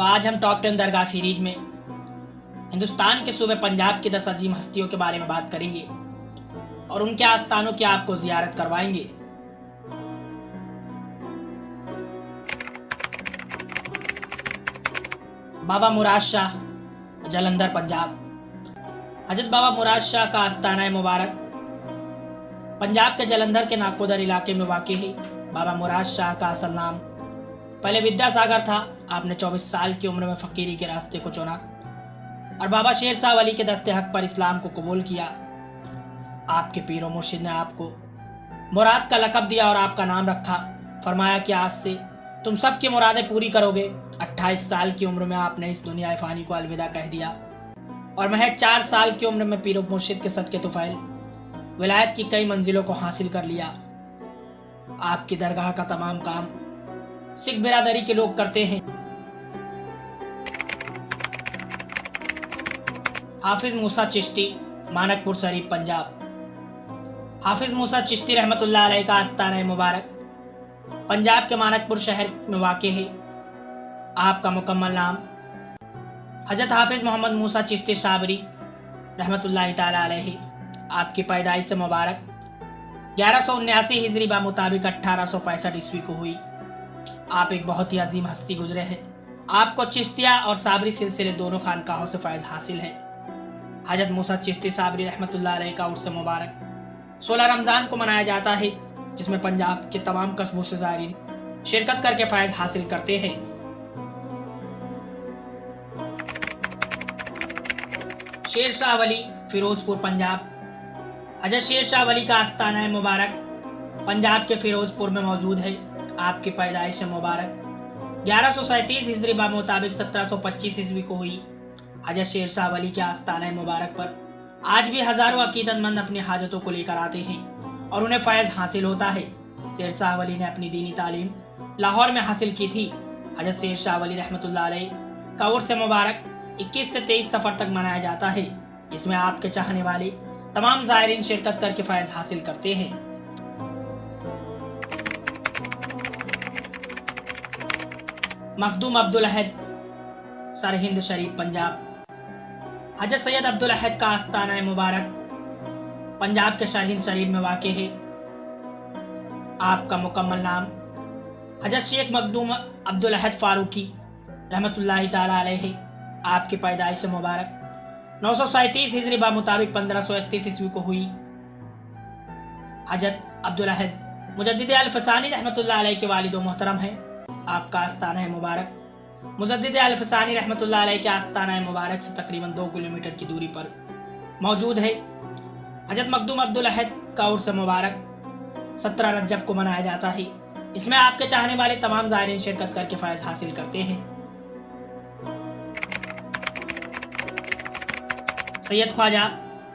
तो आज हम टॉप 10 दरगाह सीरीज में हिंदुस्तान के सूबे पंजाब की 10 अजीम हस्तियों के बारे में बात करेंगे और उनके आस्थानों की आपको जियारत करवाएंगे। बाबा मुराद शाह, जलंधर, पंजाब। हजरत बाबा मुराद शाह का आस्थाना मुबारक पंजाब के जलंधर के नाकोदर इलाके में वाक़ है। बाबा मुराद शाह का असल नाम पहले विद्यासागर था। आपने 24 साल की उम्र में फ़कीरी के रास्ते को चुना और बाबा शेर शाह वली के दस्ते हक पर इस्लाम को कबूल किया। आपके पीर और मुर्शिद ने आपको मुराद का लक़ब दिया और आपका नाम रखा। फरमाया कि आज से तुम सबकी मुरादें पूरी करोगे। 28 साल की उम्र में आपने इस दुनिया फ़ानी को अलविदा कह दिया और महज 4 साल की उम्र में पीर और मुर्शिद के सदक़े तुफ़ैल विलायत की कई मंजिलों को हासिल कर लिया। आपकी दरगाह का तमाम काम सिख बिरादरी के लोग करते हैं। हाफिज मूसा चिश्ती, मानकपुर शरीफ, पंजाब। हाफिज मूसा चिश्ती रहमतुल्लाह अलैह का आस्थाना मुबारक पंजाब के मानकपुर शहर में वाक़ है। आपका मुकम्मल नाम हजरत हाफिज मोहम्मद मूसा चिश्ती साबरी रहमतुल्लाह ताला अलैह। आपकी पैदाइश से मुबारक 1179 हिजरी बा मुताबिक 1865 ईस्वी को हुई। आप एक बहुत ही अजीम हस्ती गुजरे हैं। आपको चिश्तिया और साबरी सिलसिले दोनों खानकाहों से फैज़ हासिल है। हजरत मूसा चिश्ती साबरी रहमतुल्लाह अलैह का उर्स मुबारक 16 रमज़ान को मनाया जाता है, जिसमें पंजाब के तमाम कस्बों से ज़ायरीन शिरकत करके फैज़ हासिल करते हैं। शेर शाह वली, फिरोजपुर, पंजाब। हजरत शेर शाह वली का आस्थाना मुबारक पंजाब के फिरोजपुर में मौजूद है। आपकी पैदाइश मुबारक 1137 हिजरी बा मुताबिक 1725 ईस्वी को हुई। हजरत शेर शाह वली के आस्थाना मुबारक पर आज भी हज़ारों अकीदतमंद अपनी हाजतों को लेकर आते हैं और उन्हें फैज़ हासिल होता है। शेर शाह वली ने अपनी दीनी तालीम लाहौर में हासिल की थी। हजरत शेर शाह वली रहमतुल्लाह अलैह का उर्स मुबारक 21 से 23 सफ़र तक मनाया जाता है, जिसमें आपके चाहने वाले तमाम ज़ायरीन शिरकत करके फैज़ हासिल करते हैं। मखदूम अब्दुल अहद, सरहिंद शरीफ, पंजाब। हजरत सैयद अब्दुल अहद का आस्थाना मुबारक पंजाब के सरहिंद शरीफ में वाक़ है। आपका मुकम्मल नाम हजरत शेख मखदूम अब्दुल अहद फारूकी रहमतुल्लाह ताला अलैह। आपकी पैदाइश मुबारक 937 हिजरी बा मुताबिक 1531 ईस्वी को हुई। हजरत अब्दुल अहद मुजद्दिद अल-फसानी रहमतुल्लाह अलैह के वालिद मोहतरम हैं। आपका आस्थाना मुबारक मुजद्दिद अल-फसानी रहमतुल्लाह अलैह के आस्थाना मुबारक से तकरीबन 2 किलोमीटर की दूरी पर मौजूद है। हजरत मखदूम अब्दुल अहद का उर्स मुबारक 17 रजब को मनाया जाता है। इसमें आपके चाहने वाले तमाम ज़ायरीन शिरकत करके फैज़ हासिल करते हैं। सैयद ख्वाजा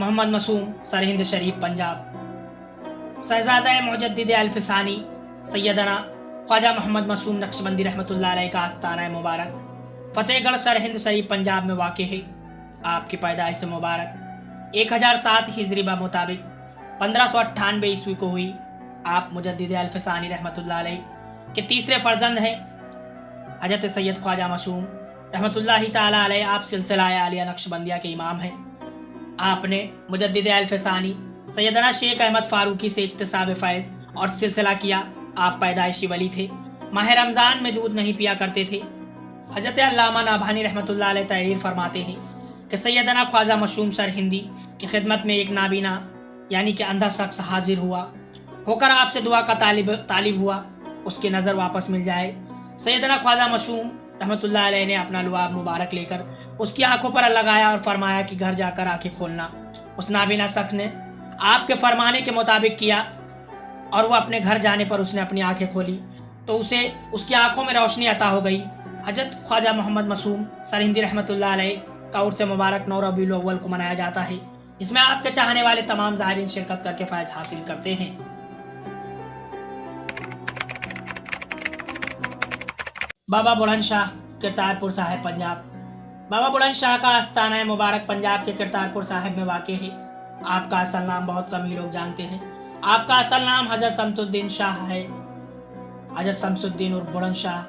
मोहम्मद मसूम, सरहिंद शरीफ, पंजाब। शहजादा मुजद्दिद अल-फसानी सैयदना ख्वाजा मोहम्मद मसूम नक्शबंदी रहमतुल्लाह अलैह का आस्थाना मुबारक फ़तेहगढ़, सरहिंद शरीफ, पंजाब में वाक़ है। आपकी पैदाइश मुबारक 1007 हिजरी बा मुताबिक 1598 ईस्वी को हुई। आप मुजद्दिद अल-फसानी रहमतुल्लाह अलैह के तीसरे फर्जंद हैं। हजरत सैयद ख्वाजा मसूम रहमतुल्लाह ताला अलैह आप सिलसिला आलिया नक्शबंदिया के इमाम हैं। आपने मुजद्दिद अल-फसानी सैयदना शेख अहमद फारूकी से इक्तिसाब फैज़ और सिलसिला किया। आप पैदाइशी वली थे। माह रमज़ान में दूध नहीं पिया करते थे। हजरत अल्लामा नाभानी रहमतुल्लाह अलैह तहरीर फरमाते हैं कि सैयदना ख्वाजा मशूम सरहिंदी की खिदमत में एक नाबीना यानी कि अंधा शख्स हाजिर हुआ होकर आपसे दुआ का तालिब हुआ, उसकी नज़र वापस मिल जाए। सैयदना ख्वाजा मशूम रहमतुल्लाह अलैह ने अपना लुआब मुबारक लेकर उसकी आंखों पर लगाया और फरमाया कि घर जाकर आंखें खोलना। उस नाबीना शख्स ने आपके फरमाने के मुताबिक किया और वह अपने घर जाने पर उसने अपनी आंखें खोली तो उसे उसकी आंखों में रोशनी अता हो गई। हजरत ख्वाजा मोहम्मद मसूम सरहिंदी रहमतुल्लाह अलैह का उर्स मुबारक 9 रबीउल अव्वल को मनाया जाता है, जिसमें आपके चाहने वाले तमाम ज़ायरीन शिरकत करके फैज़ हासिल करते हैं। बाबा बुलंद शाह, करतारपुर साहिब, पंजाब। बाबा बुलंद शाह का आस्थाना मुबारक पंजाब के करतारपुर साहिब में वाक़ है। आपका असल नाम बहुत कम ही लोग जानते हैं। आपका असल नाम हजरत शमसुद्दीन शाह है। हजरत शमसुद्दीन उर्फ बुलंद शाह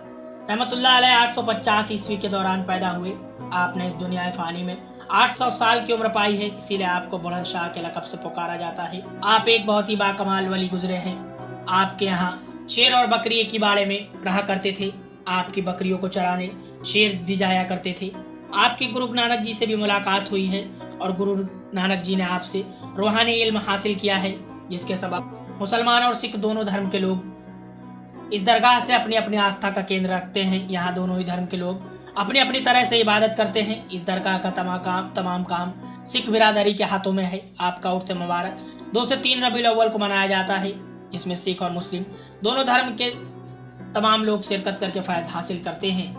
रहमतुल्लाह अलैह 850 ईस्वी के दौरान पैदा हुए। आपने इस दुनिया फानी में 800 साल की उम्र पाई है, इसीलिए आपको बुलंदशाह के लक़ब से पुकारा जाता है। आप एक बहुत ही बाकमाल वली गुजरे हैं। आपके यहाँ शेर और बकरी एक ही बाड़े में रहा करते थे। आपकी बकरियों को चराने शेर भी जाया करते थे। आपकी गुरु नानक जी से भी मुलाकात हुई है और गुरु नानक जी ने आपसे रूहानी इल्म हासिल किया है, जिसके सबब मुसलमान और सिख दोनों धर्म के लोग इस दरगाह से अपनी अपनी आस्था का केंद्र रखते हैं। यहाँ दोनों ही धर्म के लोग अपनी अपनी तरह से इबादत करते हैं। इस दरगाह का तमाम काम सिख बिरादरी के हाथों में है। आपका उर्स मुबारक 2 से 3 रबीउल अव्वल को मनाया जाता है, जिसमें सिख और मुस्लिम दोनों धर्म के तमाम लोग शिरकत करके फैज हासिल करते हैं।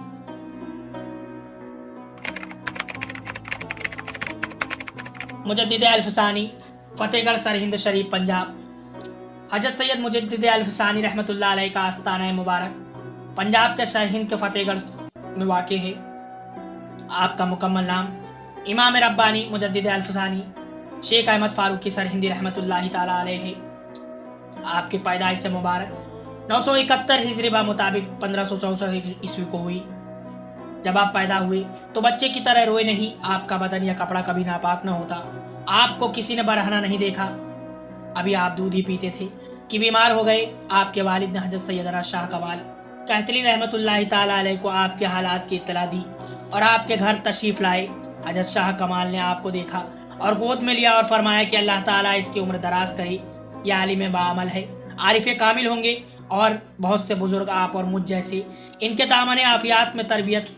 मुजद्दिद अल-फसानी, फतेहगढ़ सरहिंद शरीफ पंजाब। हजरत सैयद मुजद्दिद अल-फसानी रहमतुल्लाह अलैह का आस्ताना मुबारक पंजाब के सरहिंद के फतेहगढ़ में वाक़ है। आपका मुकम्मल नाम इमाम रब्बानी मुजद्दिद अल-फसानी शेख अहमद फारूकी सरहिंदी रहमतुल्लाह ताला अलैह है। आपकी पैदाइश से मुबारक 971 हिजरी बा मुताबिक 1564 ईस्वी को हुई। जब आप पैदा हुए तो बच्चे की तरह रोए नहीं। आपका बदन या कपड़ा कभी नापाक न होता। आपको किसी ने बरहना नहीं देखा। अभी आप दूध ही पीते थे कि बीमार हो गए। आपके वालिद ने हजरत सैयदना शाह कमाल कहतली रहमतुल्लाह ताला अलैह को आपके हालात की इत्तला दी और आपके घर तशरीफ़ लाए। हजरत शाह कमाल ने आपको देखा और गोद में लिया और फरमाया कि अल्लाह ताला इसकी उम्र दराज करे। यह आलिम बाअमल है, आरिफ कामिल होंगे और बहुत से बुजुर्ग आप और मुझ जैसे इनके दामन आफियात में तरबियत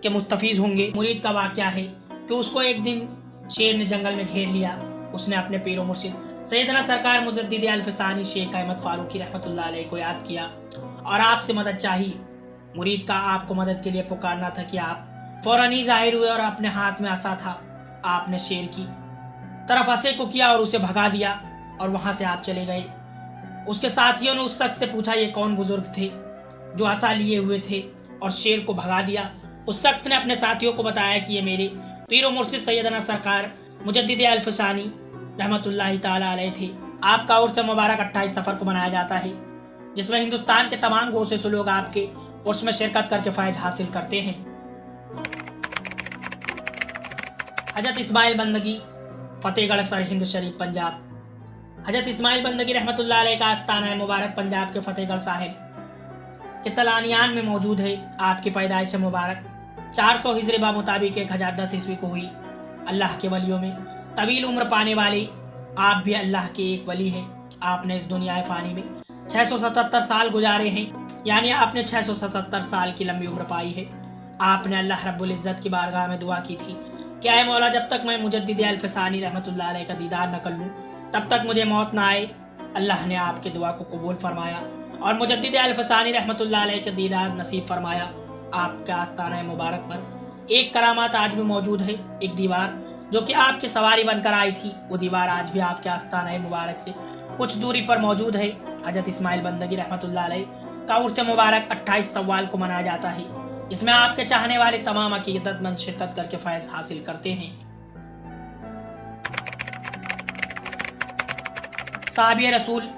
के मुस्तफीज़ होंगे। मुरीद का वाक़या है कि उसको एक दिन शेर ने जंगल में घेर लिया। उसने अपने पीरो मुर्शिद सैयदना सरकार मुजद्दिद अल-फसानी शेख अहमद फारूकी रहमतुल्लाह अलैह को याद किया और आपसे मदद चाहिए। मुरीद का आपको मदद के लिए पुकारना था कि आप फौरन ही ज़ाहिर हुए और अपने हाथ में असा था। आपने शेर की तरफ असे को किया और उसे भगा दिया और वहाँ से आप चले गए। उसके साथियों ने उस शख्स से पूछा ये कौन बुजुर्ग थे जो असा लिए हुए थे और शेर को भगा दिया। उस शख्स ने अपने साथियों को बताया कि ये मेरे पीरो मुर्शिद सैयदना सरकार मुजद्दिद अल-फसानी रहमतुल्लाह ताला अलैह थे। आपका उर्स मुबारक 28 सफ़र को मनाया जाता है, जिसमें हिंदुस्तान के तमाम गोशे से लोग आपके उर्स में शिरकत करके फ़ैज़ हासिल करते हैं। हजरत इस्माइल बंदगी, फतेहगढ़ सरहिंद शरीफ पंजाब। हजरत इस्माइल बंदगी रहमतुल्लाह अलैह का आस्ताना मुबारक पंजाब के फतेहगढ़ साहिब के तलानियान में मौजूद है। आपकी पैदाइश मुबारक 400 हिजरी बा मुताबिक 1010 ईस्वी को हुई। अल्लाह के वलियों में तवील उम्र पाने वाले आप भी अल्लाह के एक वली हैं। आपने इस दुनिया फ़ानी में 677 साल गुजारे हैं, यानी आपने 677 साल की लंबी उम्र पाई है। आपने अल्लाह रब्बुल इज़्ज़त की बारगाह में दुआ की थी कि ऐ मौला, जब तक मैं मुजद्दिद अल-फसानी रहमतुल्लाह अलैह का दीदार न कर लूँ तब तक मुझे मौत ना आए। अल्लाह ने आपके दुआ को कबूल फरमाया और मुजद्दिद अल-फसानी रहमतुल्लाह अलैह का दीदार नसीब फरमाया। आपका आस्ताना मुबारक पर एक करामात आज भी मौजूद है। एक दीवार जो कि आपकी सवारी बनकर आई थी, वो दीवार आज भी आपके आस्ताना मुबारक से कुछ दूरी पर मौजूद है। हजरत इस्माइल बंदगी रहमतुल्लाह अलैह का उर्स मुबारक 28 सव्वाल को मनाया जाता है, जिसमें आपके चाहने वाले तमाम अकीदतमंद शिरकत करके फैज़ हासिल करते हैं। साहबी रसूल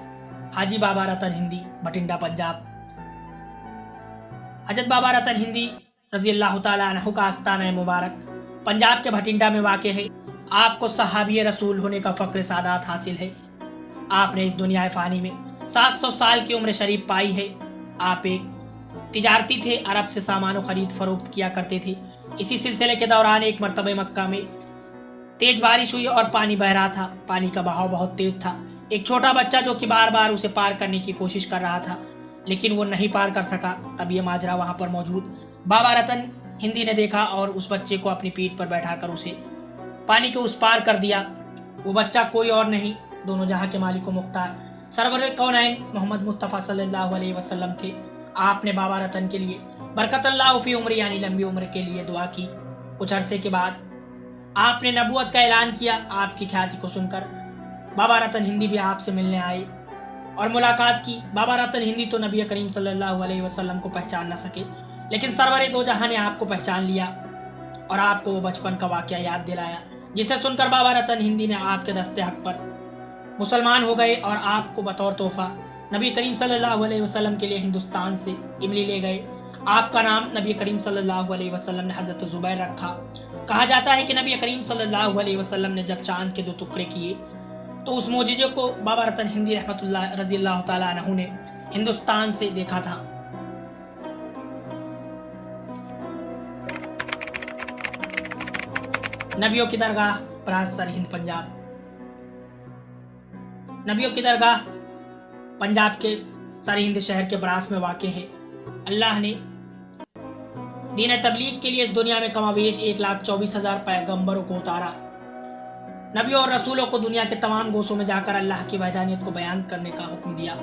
हाजी बाबा रतन हिंदी, भटिंडा पंजाब। हजरत बाबा रतन हिंदी रज़ी अल्लाह ताला अन्हु का आस्ताना मुबारक पंजाब के भटिंडा में वाक़ है। आपको सहाबी रसूल होने का फ़ख्र सादात हासिल है। आपने इस दुनिया फ़ानी में 700 साल की उम्र शरीफ पाई है। आप एक तिजारती थे, अरब से सामान ख़रीद फ़रोख्त किया करते थे। इसी सिलसिले के दौरान एक मरतबा मक्का में तेज़ बारिश हुई और पानी बह रहा था। पानी का बहाव बहुत तेज़ था। एक छोटा बच्चा जो कि बार बार उसे पार करने की कोशिश कर रहा था, लेकिन वो नहीं पार कर सका। तब ये माजरा वहाँ पर मौजूद बाबा रतन हिंदी ने देखा और उस बच्चे को अपनी पीठ पर बैठाकर उसे पानी के उस पार कर दिया। वो बच्चा कोई और नहीं, दोनों जहाँ के मालिक व मुख्तार सरवर कौनैन मोहम्मद मुस्तफ़ा सल्लल्लाहु अलैहि वसल्लम थे। आपने बाबा रतन के लिए बरकतल्लाहु फी उम्र यानी लंबी उम्र के लिए दुआ की। कुछ अरसे के बाद आपने नबूवत का ऐलान किया। आपकी ख्याति को सुनकर बाबा रतन हिंदी भी आपसे मिलने आए और मुलाकात की। बाबा रतन हिंदी तो नबी करीम सल्लल्लाहु अलैहि वसल्लम को पहचान न सके, लेकिन सरवर दो जहां ने आपको पहचान लिया और आपको वो बचपन का वाक़या याद दिलाया, जिसे सुनकर बाबा रतन हिंदी ने आपके दस्ते हक पर मुसलमान हो गए और आपको बतौर तोहफा नबी करीम सल्लल्लाहु अलैहि वसल्लम के लिए हिंदुस्तान से इमली ले गए। آپ کا نام نبی کریم صلی اللہ علیہ وسلم نے حضرت زبیر رکھا۔ کہا جاتا ہے کہ نبی کریم صلی اللہ علیہ وسلم نے جب چاند کے 2 ٹکڑے کیے تو اس معجزے کو بابا رتن ہندی رحمۃ اللہ رضی اللہ تعالیٰ عنہ نے ہندوستان سے دیکھا تھا۔ نبیوں کی درگاہ براس سر ہند پنجاب۔ نبیوں کی درگاہ پنجاب کے سر ہند شہر کے براس میں واقع ہے۔ اللہ نے دین تبلیغ کے لیے اس دنیا میں کم و بیش 1,24,000 پیغمبروں کو اتارا۔ نبیوں اور رسولوں کو دنیا کے تمام گوشوں میں جا کر اللہ کی وحدانیت کو بیان کرنے کا حکم دیا۔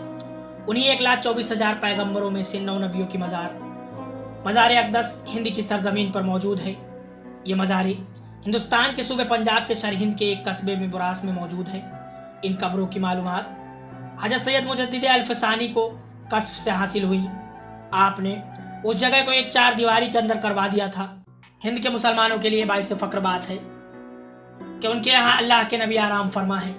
انہی 1,24,000 پیغمبروں میں سے 9 نبیوں کی مزار اقدس ہند کی سرزمین پر موجود ہے۔ یہ مزاریں ہندوستان کے صوبے پنجاب کے سرہند کے ایک قصبے میں براس میں موجود ہے۔ ان قبروں کی معلومات حضرت سید مجدد الفسانی کو کشف سے حاصل ہوئی۔ آپ نے اس جگہ کو ایک 4 دیواری کے اندر کروا دیا تھا۔ ہند کے مسلمانوں کے لیے باعث فخر بات ہے کہ ان کے یہاں اللہ کے نبی آرام فرما ہے۔